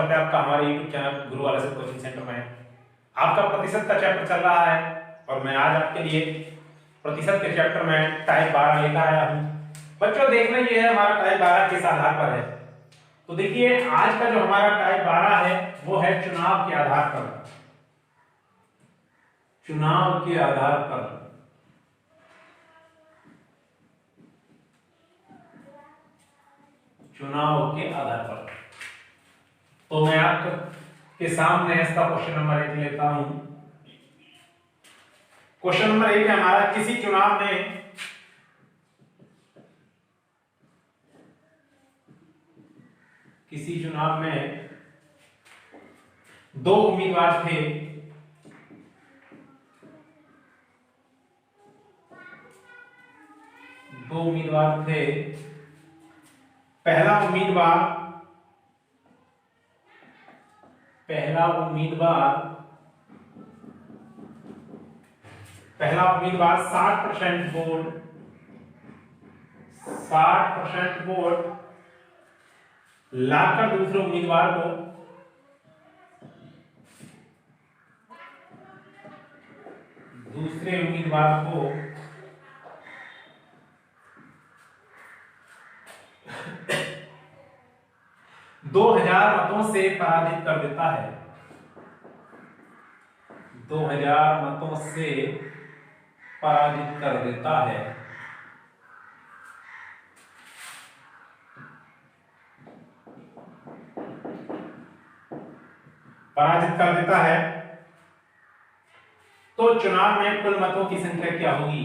स्वागत है आपका हमारे YouTube चैनल गुरु वाला कोचिंग सेंटर में। आपका प्रतिशत का चैप्टर चल रहा है और मैं आज आपके लिए प्रतिशत के चैप्टर में टाइप 12 लेकर आया हूं। बच्चों देखना ये है हमारा टाइप 12 किस आधार पर है। तो देखिए आज का जो हमारा टाइप 12 है वो है चुनाव के आधार पर। चुनाव के आधार पर चुनाव के आधार पर। तो मैं आपके सामने इसका क्वेश्चन नंबर 1 लेता हूं। क्वेश्चन नंबर 1 है हमारा, किसी चुनाव में दो उम्मीदवार थे। पहला उम्मीदवार 60% वोट लाकर दूसरे उम्मीदवार को 2000 मतों से पराजित कर देता है। 2000 मतों से पराजित कर देता है। तो चुनाव में कुल मतों की संख्या क्या होगी?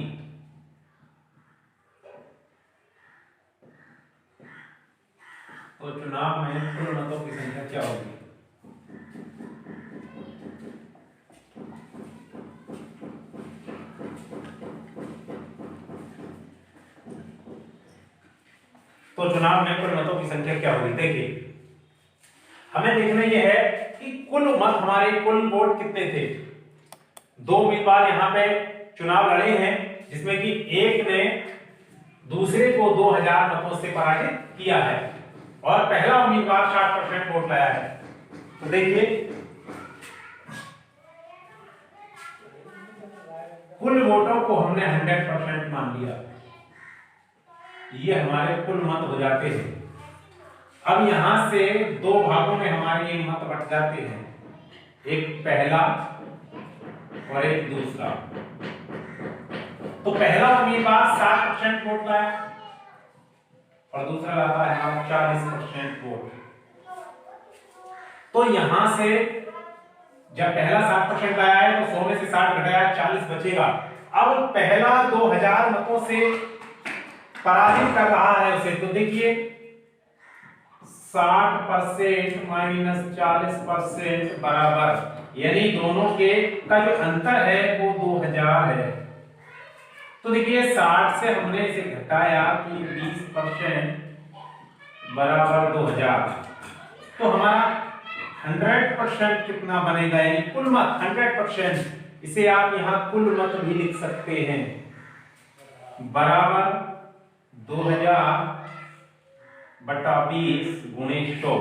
तो चुनाव में कुल मतों की संख्या क्या होगी? तो चुनाव में कुल मतों की संख्या क्या होगी? देखिए हमें देखना यह है कि कुल मत हमारे कुल वोट कितने थे। दो उम्मीदवार यहाँ पे चुनाव लड़े हैं जिसमें कि एक ने दूसरे को 2000 मतों से पराजित किया है और पहला उम्मीदवार 60% वोट लाया है। तो देखिए कुल वोटों को हमने 100% मान लिया, ये हमारे कुल मत हो जाते हैं। अब यहां से दो भागों में हमारे ये मत बट जाते हैं, एक पहला और एक दूसरा। तो पहला उम्मीदवार 60% वोट लाया और दूसरा लाता है हमारा 40% वोट। तो यहां से जब पहला 60% लाया है तो 100 में से 60 घटाया 40 बचेगा। अब पहला 2000 मतों से पराजित कर रहा है उसे। तो देखिए 60% माइनस 40% बराबर, यानी दोनों के का जो अंतर है वो 2000 है। तो देखिए 60 से हमने इसे घटाया कि 20% बराबर 2000। तो हमारा 100% कितना बनेगा, यानी कुल मत 100%। इसे आप यहां कुल मत भी लिख सकते हैं, बराबर 2000 बटा 20 गुणे 100।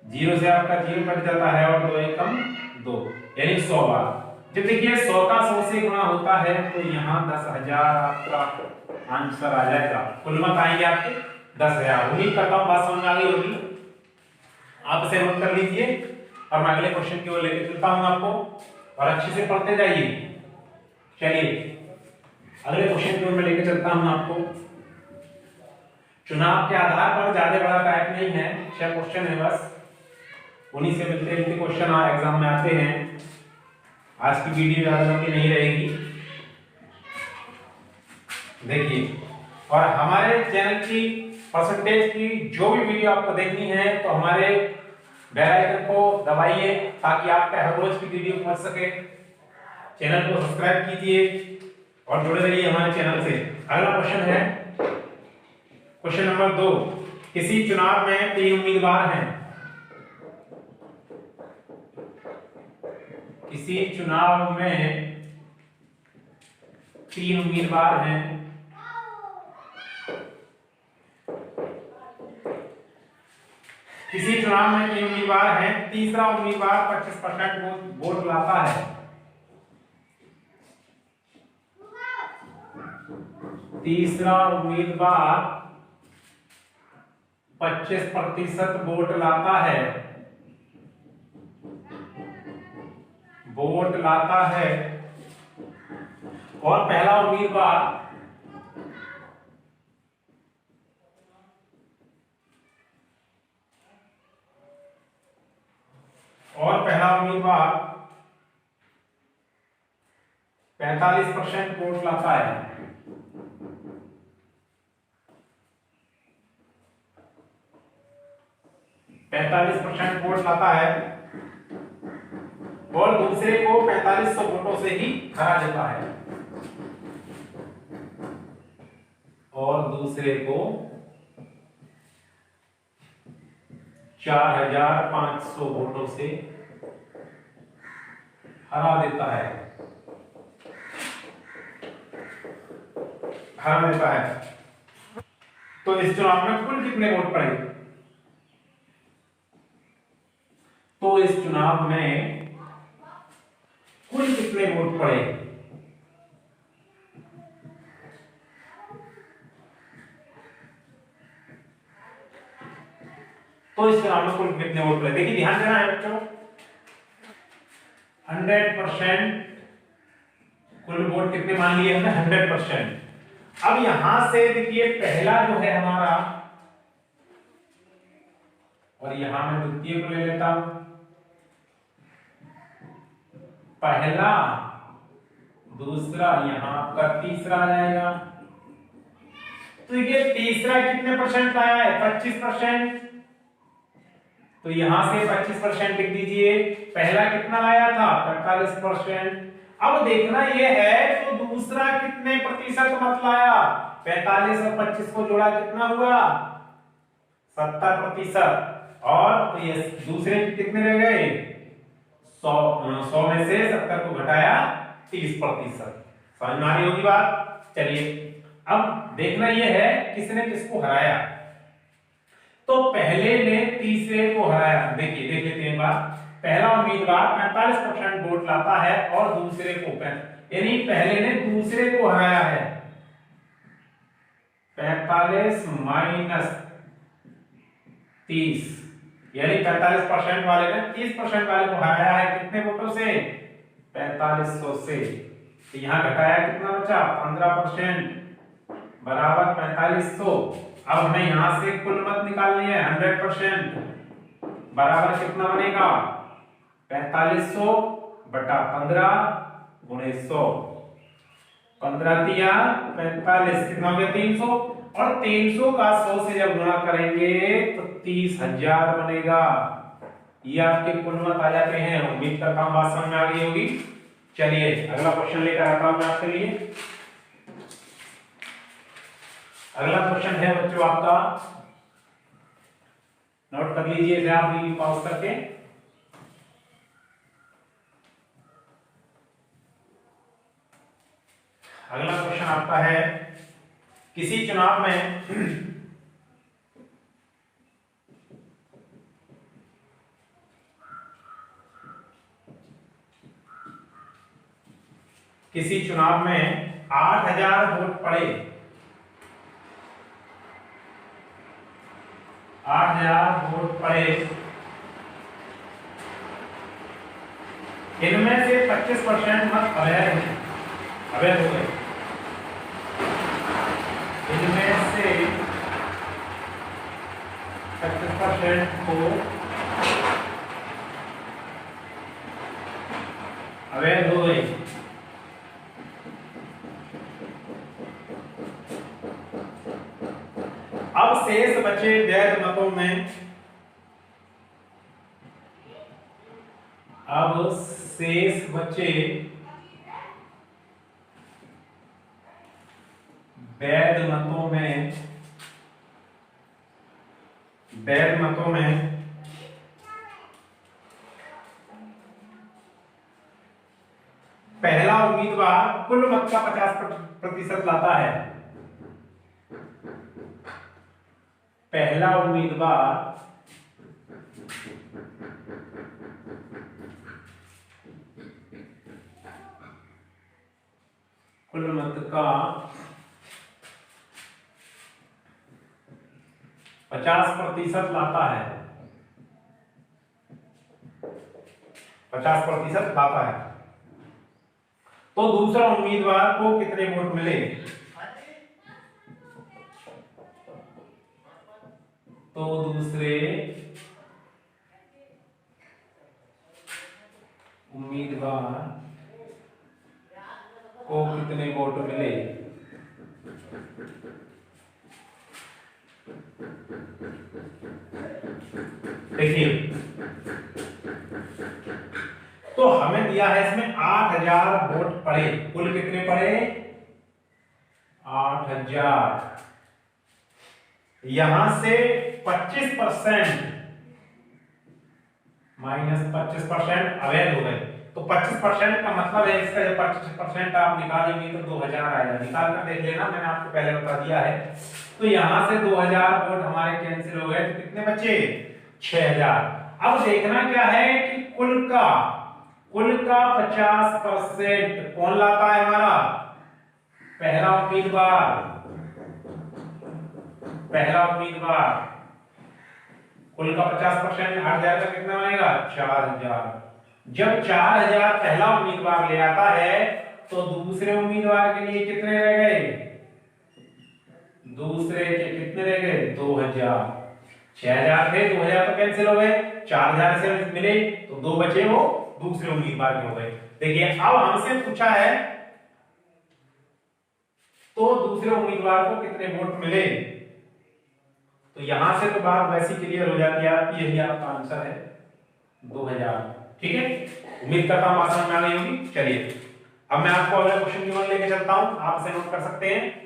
0 से आपका 0 कट जाता है और 2 एकम 2, यानी 100 बार। जब देखिए 100 का 100 से गुणा होता है तो यहाँ 10,000 आपका आंसर आ जाएगा। कुल मत आएंगे आपके 10,000। उम्मीद करता हूँ बात समझ में आ गई होगी। आप इसे नोट कर लीजिए और मैं अगले क्वेश्चन की ओर लेकर चलता हूँ आपको, और अच्छे से पढ़ते जाइए। चलिए अगले क्वेश्चन की ओर मैं लेकर चलता हूँ आपको। चुनाव के आधार पर ज्यादा बड़ा टाइप नहीं है, 6 क्वेश्चन है बस, उन्हीं से मिलते जुलते क्वेश्चन एग्जाम में आते हैं। आज की वीडियो ज्यादा लंबी नहीं रहेगी। देखिए, और हमारे चैनल की परसेंटेज की जो भी वीडियो आपको देखनी है तो हमारे बेल आइकन को दबाइए ताकि आपको हर रोज की वीडियो पहुंच सके। चैनल को सब्सक्राइब कीजिए और जुड़े रहिए हमारे चैनल से। अगला क्वेश्चन है क्वेश्चन नंबर 2। किसी चुनाव में 3 उम्मीदवार हैं। किसी चुनाव में 3 उम्मीदवार हैं। 3 किसी चुनाव में तीन उम्मीदवार हैं, तीसरा उम्मीदवार 25% वोट लाता है, तीसरा उम्मीदवार 25% वोट लाता है, और पहला उम्मीदवार और पहला उम्मीदवार 45% वोट लाता है, 45% वोट लाता है, और दूसरे को 4500 वोटों से ही हरा देता है, और दूसरे को 4500 वोटों से हरा देता है, तो इस चुनाव में कुल कितने वोट पड़े? तो इस चुनाव में कुल कितने वोट पड़े? तो इस चुनाव में कुल कितने वोट पड़े? देखिए ध्यान देना है बच्चों, 100% कुल वोट कितने मान लिए हमने? 100%। अब यहां से देखिए पहला जो है हमारा, और यहां मैं द्वितीय को ले लेता हूं, पहला, दूसरा, यहां आपका तीसरा आ जाएगा। तो ये तीसरा कितने परसेंट लाया है? 25%। तो यहां से 25% लिख दीजिए। पहला कितना लाया था? 45%। अब देखना यह है तो दूसरा कितने प्रतिशत मत लाया? 45 और 25 को जोड़ा कितना हुआ? 70%। और तो ये दूसरे कितने रह गए? 100 में से 70 को घटाया 30%। समझ में आ रही होगी बात? चलिए अब देखना यह है किसने किसको हराया। तो पहले ने तीसरे को हराया। देखिए देख लेते हैं बात। पहला उम्मीदवार 45% वोट लाता है और दूसरे को, यानी पहले ने दूसरे को हराया है। 45 माइनस 30, यानी 45% वाले ने 30% वाले को हराया है। कितने वोटों से? 4500 से। तो यहां घटाया कितना बचा? 15% बराबर 4500। अब हमें यहां से कुल मत निकालनी है। 100% बराबर कितना बनेगा? 4500 बटा 15 गुणे 100। 15 तिया 45, कितना हो गया? 300। और 300 का 100 से जब गुणा करेंगे तो 30,000 बनेगा। ये आपके कुल मत आ जाते हैं। उम्मीद करता हूं बात समझ में आ गई होगी। चलिए अगला क्वेश्चन लेकर आता हूं मैं आपके लिए। अगला क्वेश्चन है बच्चों आपका, नोट कर लीजिए इसे आप भी पॉज करके। अगला क्वेश्चन आपका है, किसी चुनाव में किसी चुनाव में 8000 वोट पड़े, 8000 वोट पड़े, इनमें से 25% मत अवैध हो गए। इनमें से 25% को अवैध हो गए। अब शेष बचे वैध मतों में, अब शेष बचे वैध मतों में, वैध मतों में पहला उम्मीदवार कुल मत का 50% लाता है। पहला उम्मीदवार कुल मत का 50% लाता है, 50% लाता है, तो दूसरा उम्मीदवार को कितने वोट मिले? तो दूसरे उम्मीदवार को कितने वोट मिले? देखिए, तो हमें दिया है इसमें 8000 वोट पड़े, कुल कितने पड़े? 8000। यहां से 25% -25% अवैध हो गए, तो 25% का मतलब है इसका, जब 25% आप निकालेंगे तो 2000 आएगा। निकाल कर देख लेना, मैंने आपको पहले बता दिया है। तो यहां से 2000 वोट हमारे कैंसिल हो गए, तो कितने बचे? 6000। अब देखना क्या है कि कुल का 50% कौन लाता है? हमारा पहला उम्मीदवार। कुल का 50% 8000 का कितना बनेगा? 4000। जब 4000 पहला उम्मीदवार ले आता है तो दूसरे उम्मीदवार के लिए कितने रह गए? दूसरे के कितने रह गए? 2000। 6000 थे, 2000 तो कैंसिल हो गए, 4000 से मिले तो 2 बचे, वो दूसरे उम्मीदवार के हो गए। देखिए, अब हमसे पूछा है तो दूसरे उम्मीदवार को कितने वोट मिले, तो यहां से तो बात वैसी क्लियर हो जाती है आपकी, यही आपका आंसर है 2000। ठीक है, उम्मीद करता हूं बात समझ में आ गई होगी। चलिए, अब मैं आपको अगला क्वेश्चन की ओर लेके चलता हूं, आप इसे नोट कर सकते हैं।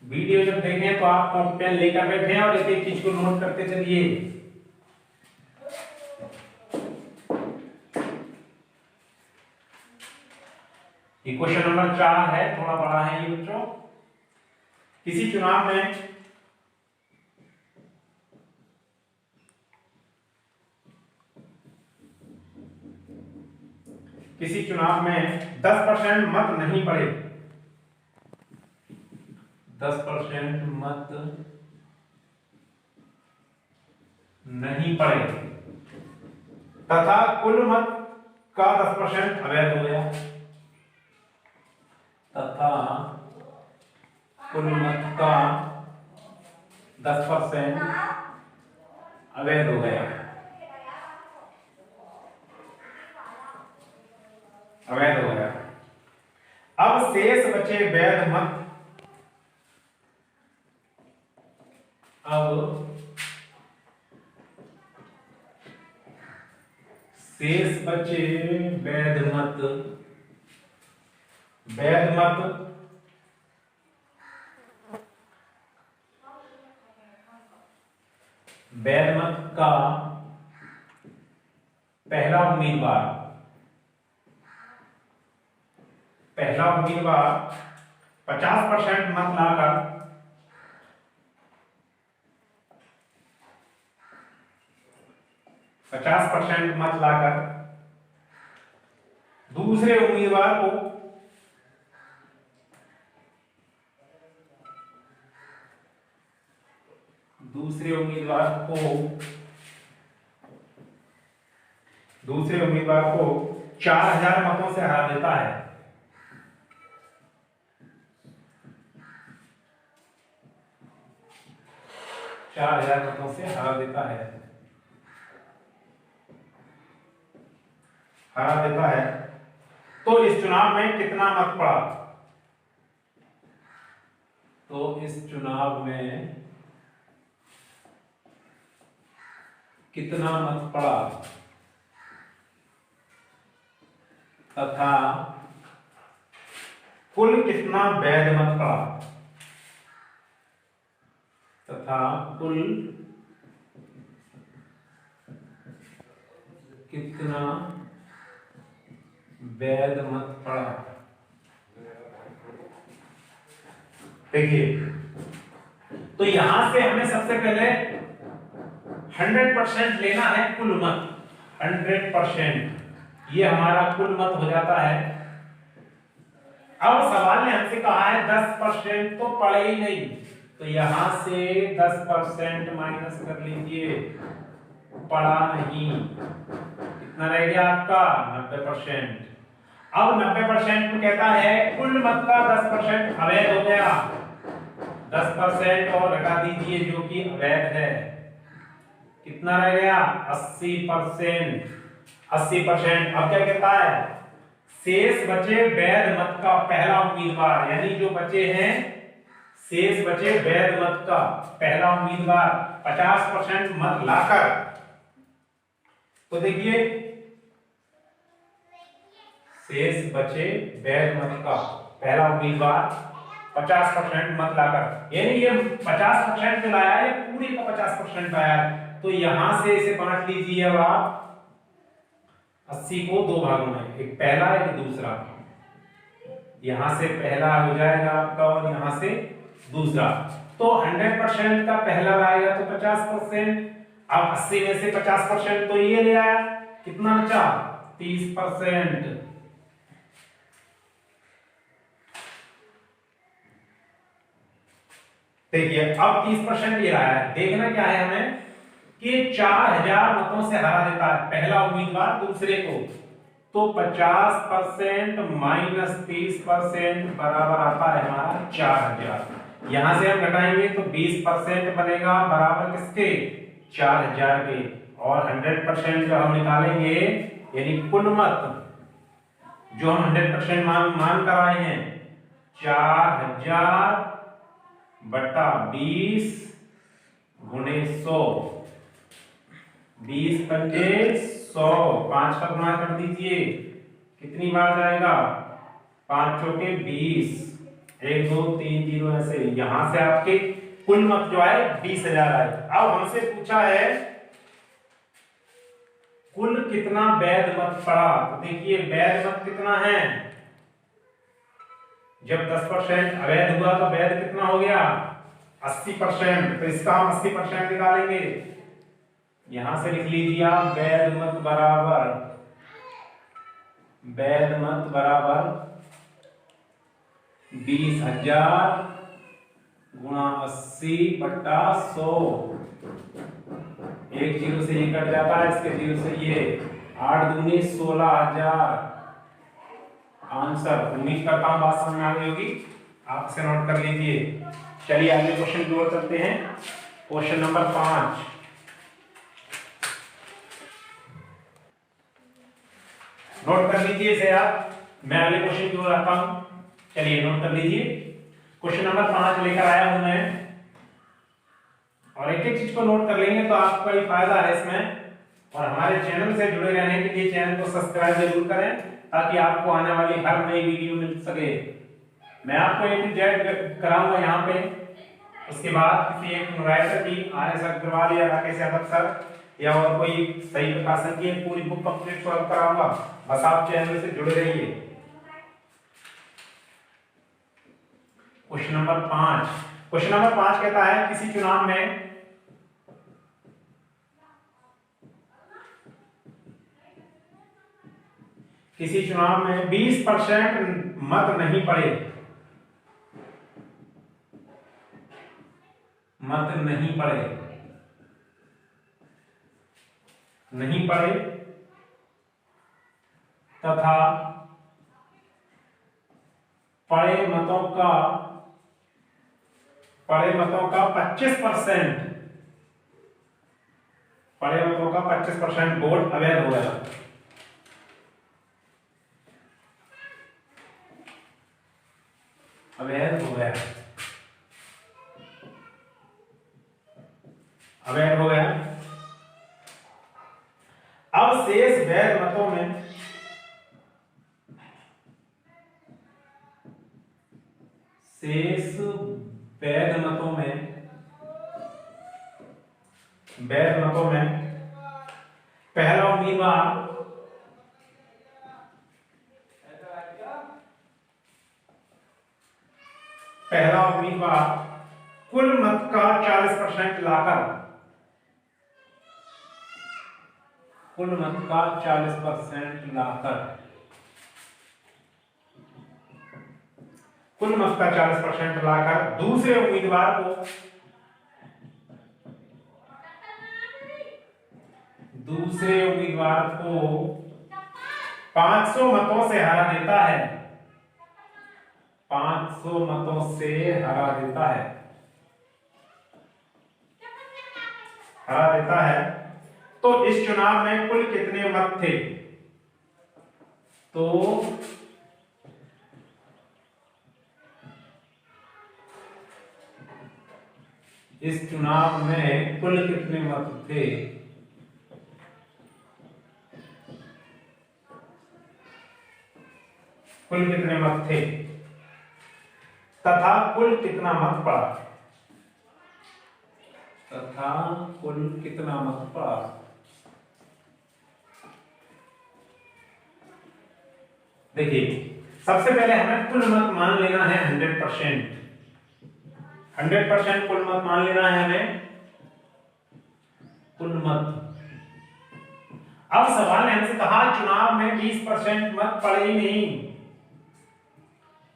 वीडियो जब देखें तो आप कॉपी पेन लेकर बैठे और एक एक चीज को नोट करते चलिए। क्वेश्चन नंबर 4 है, थोड़ा बड़ा है ये बच्चों। किसी चुनाव में किसी चुनाव में 10% मत नहीं पड़े, 10% मत नहीं पड़े तथा कुल मत का 10% अवैध हो गया, तथा कुल मत का 10% अवैध हो गया, अवैध हो गया। अब शेष बचे वैध मत। अब शेष बचे वैध मत। वैध मत वैध मत का पहला उम्मीदवार 50% मत लाकर 50% मत लाकर दूसरे उम्मीदवार को दूसरे उम्मीदवार को 4000 मतों से हरा देता है। 4000 मतों से हरा देता है, तो इस चुनाव में कितना मत पड़ा? तो इस चुनाव में कितना मत पड़ा तथा कुल कितना वैध मत पड़ा, तथा कुल कितना वैध मत पड़ा। देखिए, तो यहां से हमें सबसे पहले 100% लेना है कुल मत। 100%। ये हमारा कुल मत हो जाता है। अब सवाल ने हमसे कहा है 10% तो पड़े ही नहीं, तो यहां से 10% माइनस कर लीजिए, पड़ा नहीं। कितना रह गया आपका 90%। अब 90% में कहता है कुल मत का 10% अवैध हो गया, 10% और घटा दीजिए जो कि अवैध है। कितना रह गया 80%। 80%। अब क्या कहता है शेष बचे वैध मत का पहला उम्मीदवार, यानी जो बचे हैं शेष बचे वैध मत का पहला उम्मीदवार 50% मत लाकर, तो देखिए शेष बचे वैध मत का पहला उम्मीदवार 50% मत लाकर, यानी ये 50% में लाया है, पूरे का 50% लाया है, तो यहां से इसे बांट लीजिए। अब आप 80 को दो भागों में, एक पहला एक दूसरा, यहां से पहला हो जाएगा आपका और यहां से दूसरा। तो 100% का पहला लाएगा तो 50%, अब 80 में से 50% तो ये ले आया, कितना बचा 30%। देखिए अब 30% ये रहा है। देखना क्या है हमें कि 4000 मतों से हरा देता है पहला उम्मीदवार दूसरे को, तो 50% माइनस 30% बराबर आता है हमारा 4000। यहां से हम घटाएंगे तो 20% बनेगा बराबर किसके 4000 के, और 100% जो हम निकालेंगे यानी कुल मत जो हम 100% मान कर आए हैं 4000 बटा 20 गुणे 100, 20 पंजे 100, 5 का गुणा कर दीजिए, कितनी बार जाएगा 5 चौके 20, 1 2 3 0 ऐसे। यहां से आपके कुल मत जो आए 20,000 आए। अब हमसे पूछा है कुल कितना वैध मत पड़ा, तो देखिए वैध मत कितना है, जब 10% अवैध हुआ तो वैध कितना हो गया 80%, तो इसका हम 80% निकालेंगे। यहां से लिख लीजिए आप वैध मत बराबर 20,000 गुणा 80 बटा 100। एक जीरो से ये कट जाता है, इसके जीरो से ये 8 दूनी 16,000 आंसर। उम्मीद करता हूं बात समझ में आ गई होगी, आप इसे नोट कर लीजिए। चलिए अगले क्वेश्चन की ओर चलते हैं। क्वेश्चन नंबर 5, नोट कर लीजिए इसे आप, मैं अगले क्वेश्चन की ओर आता हूं। चलिए नोट कर लीजिए, क्वेश्चन नंबर 5 लेकर आया हूं मैं, और एक एक चीज को नोट कर लेंगे तो आपका ही फायदा है इसमें। और हमारे चैनल से जुड़े रहने के लिए चैनल को सब्सक्राइब जरूर करें ताकि आपको आने वाली हर नई वीडियो मिल सके। मैं आपको A to Z कराऊंगा यहाँ पे, उसके बाद किसी एक राइटर की RS अग्रवाल या राकेश यादव सर या और कोई सही प्रकाशन की पूरी बुक कंप्लीट सॉल्व कराऊंगा। बस आप चैनल से जुड़े रहिए। क्वेश्चन नंबर 5 कहता है किसी चुनाव में किसी चुनाव में 20% मत नहीं पड़े, तथा पड़े मतों का 25% वोट अवैध हो गया। अवैध हो गया। अब शेष वैध मतों में पहला उम्मीदवार कुल मत का 40% लाकर कुल मत का 40% लाकर, कुल मत का 40% लाकर दूसरे उम्मीदवार को 500 मतों से हरा देता है, 500 मतों से हरा देता है, हरा देता है, तो इस चुनाव में कुल कितने मत थे? तो इस चुनाव में कुल कितने मत थे? कुल कितने मत थे तथा कुल कितना मत पड़ा, तथा कुल कितना मत पड़ा। देखिए सबसे पहले हमें कुल मत मान लेना है 100%, 100% कुल मत मान लेना है हमें, कुल मत। अब सवाल ने हमसे कहा चुनाव में 20% मत पड़े ही नहीं,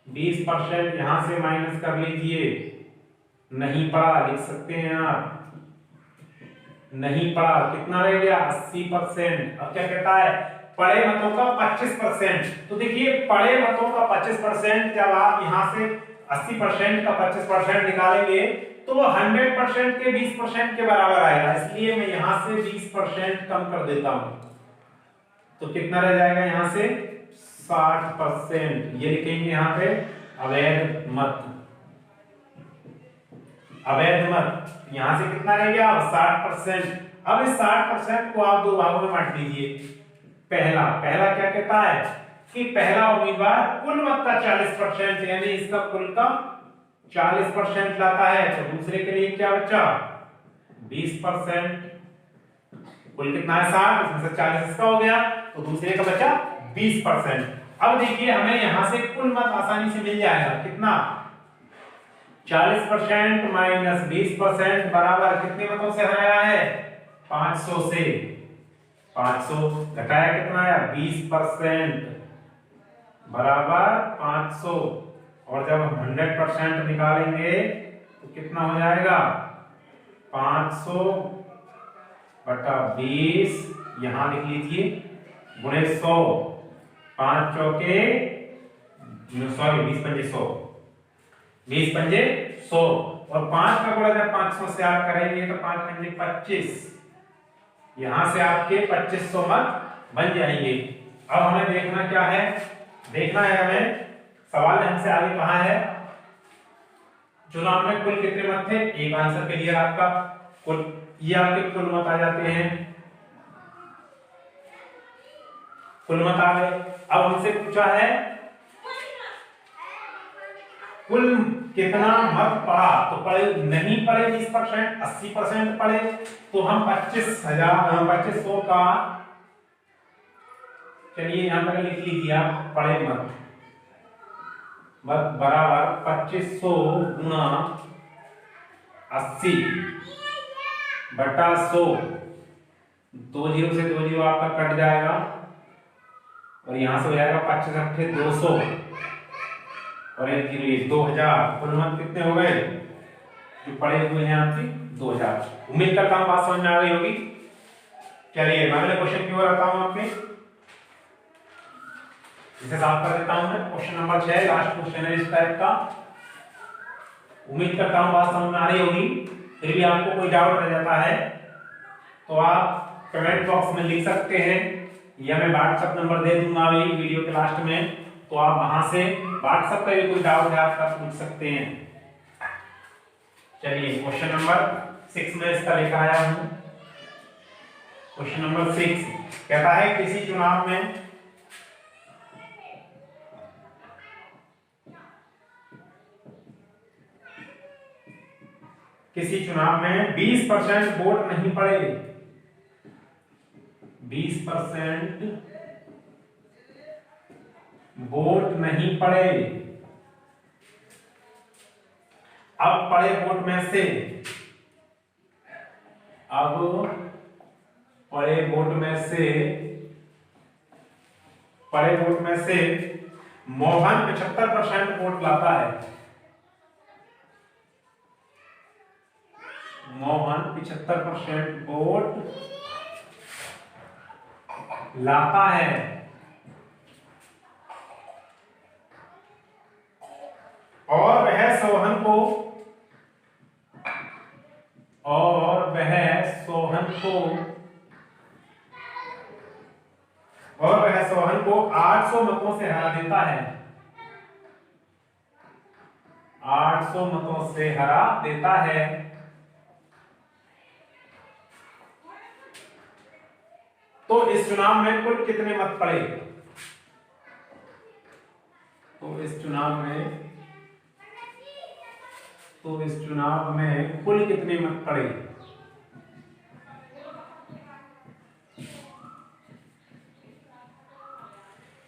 20% यहां से माइनस कर लीजिए, नहीं पड़ा लिख सकते हैं आप, नहीं पड़ा, कितना रह गया 80%। अब क्या कहता है पड़े मतों का 25%, तो देखिए पड़े मतों का 25%, जब आप यहां से 80% का 25% निकालेंगे तो 100% के 20% के बराबर आएगा, इसलिए मैं यहां से 20% कम कर देता हूं, तो कितना रह जाएगा यहां से 60%। ये लिखेंगे यहां पे अवैध मत, अवैध मत, यहां से कितना रह गया 60%। अब इस 60% को आप दो भागों में बांट दीजिए। पहला क्या कहता है कि पहला उम्मीदवार कुल मत का 40% यानी इसका कुल का 40% लाता है, तो दूसरे के लिए क्या बचा 20%, कुल कितना है 60, उसमें से 40 इसका हो गया, तो दूसरे का बचा 20%। अब देखिए हमें यहां से कुल मत आसानी से मिल जाएगा, कितना 40% माइनस 20% बराबर कितने मतों से हराया है 500 से, 500 घटाया कितना आया 20% बराबर 500, और जब हम 100% निकालेंगे तो कितना हो जाएगा 500 बटा 20, यहां लिख लीजिए गुणे 100, 5 चौके सॉरी 20 पंजे 100, 20 पंजे 100, और 5 का गुणा जब 500 से आप करेंगे तो 5 पंजे 25, यहां से आपके 2500 मत बन जाएंगे। अब हमें देखना क्या है, देखना है हमें सवाल हमसे आगे कहा है चुनाव में कुल कितने मत थे, एक आंसर क्लियर आपका, कुल ये आपके कुल मत आ जाते हैं, कुल मत आ गए। अब हमसे पूछा है कुल कितना मत पड़ा, तो पड़े नहीं पड़े 20%, 80% पड़े, तो हम 2500 का चलिए यहां पर लिख लीजिए आप पड़े मत बराबर 2500 गुना 80 बटा 100, 2 जीरो से 2 जीरो आपका कट जाएगा और यहां से हो जाएगा 25 अट्ठे 200 और 1 जीरो 2000, कुल मत कितने हो गए जो पड़े हुए हैं आपकी 2000। उम्मीद करता हूं बात समझ में आ गई होगी। चलिए मैं अगले क्वेश्चन की ओर आता हूं आपके, इसे साफ कर देता हूं मैं। क्वेश्चन नंबर 6 लास्ट क्वेश्चन है इस टाइप का, उम्मीद करता हूं बात समझ में आ रही होगी। फिर भी आपको कोई डाउट रह जाता है तो आप कमेंट बॉक्स में लिख सकते हैं या मैं व्हाट्सएप नंबर दे दूंगा अभी वीडियो के लास्ट में, तो आप वहां से व्हाट्सएप पे भी कोई डाउट है आपका पूछ सकते हैं। चलिए क्वेश्चन नंबर 6 में इसका लेकर आया हूं। क्वेश्चन नंबर 6 कहता है किसी चुनाव में किसी चुनाव में 20% वोट नहीं पड़े, 20% वोट नहीं पड़े। अब पड़े वोट में से अब पड़े वोट में से मोहन 75% वोट लाता है। मोहन 75% वोट लाता है और वह सोहन को 800 मतों से हरा देता है। 800 मतों से हरा देता है। तो इस चुनाव में कुल कितने मत पड़े? तो इस चुनाव में कुल कितने मत पड़े?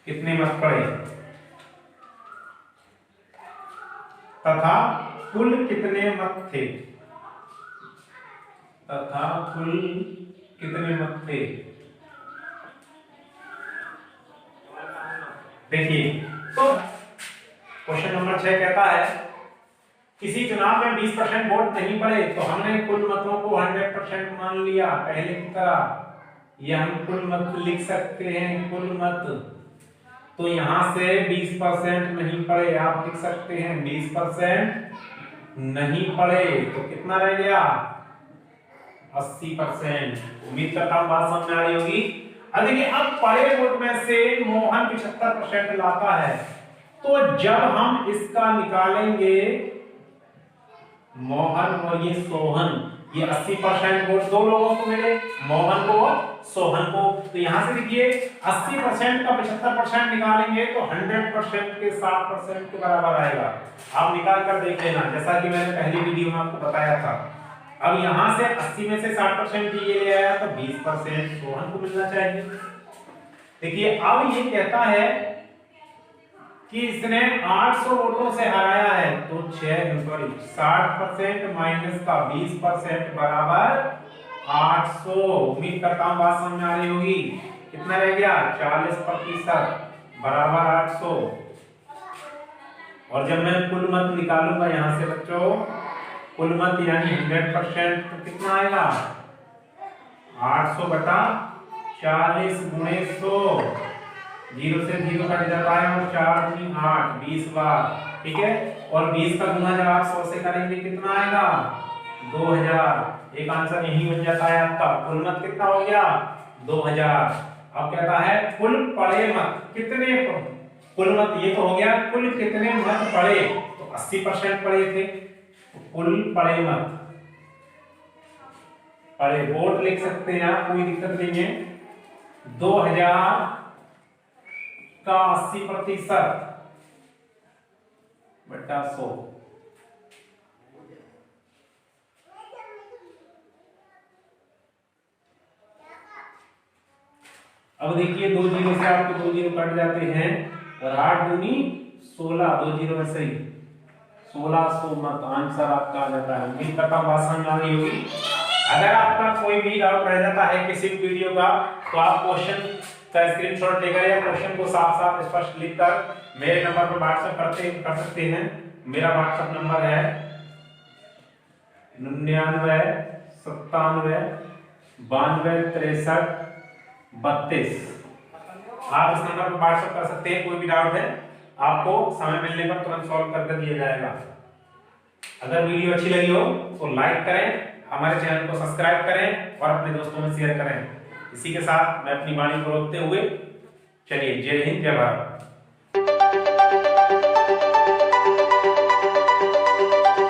कितने मत पड़े तथा कुल कितने मत थे? देखिए, तो क्वेश्चन नंबर 6 कहता है किसी चुनाव में 20% वोट नहीं पड़े तो हमने कुल मतों को 100% मान लिया पहले की तरह। यह हम कुल मत लिख सकते हैं, कुल मत। तो यहां से 20% नहीं पड़े, आप लिख सकते हैं 20% नहीं पड़े तो कितना रह गया? 80%। उम्मीद करता हूं बात समझ में आ रही होगी। अब देखिए, अब पड़े वोट में से मोहन 75% लाता है, तो जब हम इसका निकालेंगे मोहन और ये सोहन, ये 80% वोट दो लोगों को मिले, मोहन को और सोहन को। तो यहां से देखिए 80% का 75% निकालेंगे तो 100% के 60% के बराबर आएगा। आप निकाल कर देख लेना, जैसा कि मैंने पहली वीडियो में आपको बताया था। अब यहां से 80 में से 60% ये ले आया तो 20% सोहन को मिलना चाहिए। देखिए, अब ये कहता है कि इसने 800 वोटों से हराया है, तो 60% माइनस का 20% बराबर 800। उम्मीद करता हूं बात समझ में आ रही होगी। कितना रह गया? 40% बराबर 800। और जब मैं कुल मत निकालूंगा यहां से बच्चों, कुल मत यानी 100%, तो कितना आएगा? 800 बटा 40 गुणे 100। 0 से 0 कट जाता है और 4 3 8 20 बार, ठीक है। और 20 का गुना जब आप 100 से करेंगे कितना आएगा? 2000। एक आंसर यही बन जाता है आपका। कुल मत कितना हो गया? 2000। अब कहता है कुल पड़े मत कितने? कुल मत ये तो हो गया, कुल कितने मत पड़े? तो 80% पड़े थे। कुल पड़े मत, पड़े वोट लिख सकते हैं आप, कोई दिक्कत नहीं है। 2000 का 80% बटा 100। अब देखिए 2 जीरो से आपके 2 जीरो कट जाते हैं और 8 दूनी 16, 2 जीरो में सही 1600 मत आंसर आपका आ जाता है। उम्मीद करता हूं बात समझ आ रही होगी। अगर आपका कोई भी डाउट रह जाता है किसी भी वीडियो का, तो आप क्वेश्चन का स्क्रीनशॉट लेकर या क्वेश्चन को साफ साफ स्पष्ट लिखकर मेरे नंबर पर व्हाट्सएप कर सकते हैं। मेरा व्हाट्सएप नंबर है 99 97 92 63 32। आप इस नंबर पर व्हाट्सएप कर सकते हैं। कोई भी डाउट है आपको समय मिलने पर तुरंत सॉल्व करके दिया जाएगा। अगर वीडियो अच्छी लगी हो तो लाइक करें, हमारे चैनल को सब्सक्राइब करें और अपने दोस्तों में शेयर करें। इसी के साथ मैं अपनी वाणी को रोकते हुए चलिए, जय हिंद, जय भारत।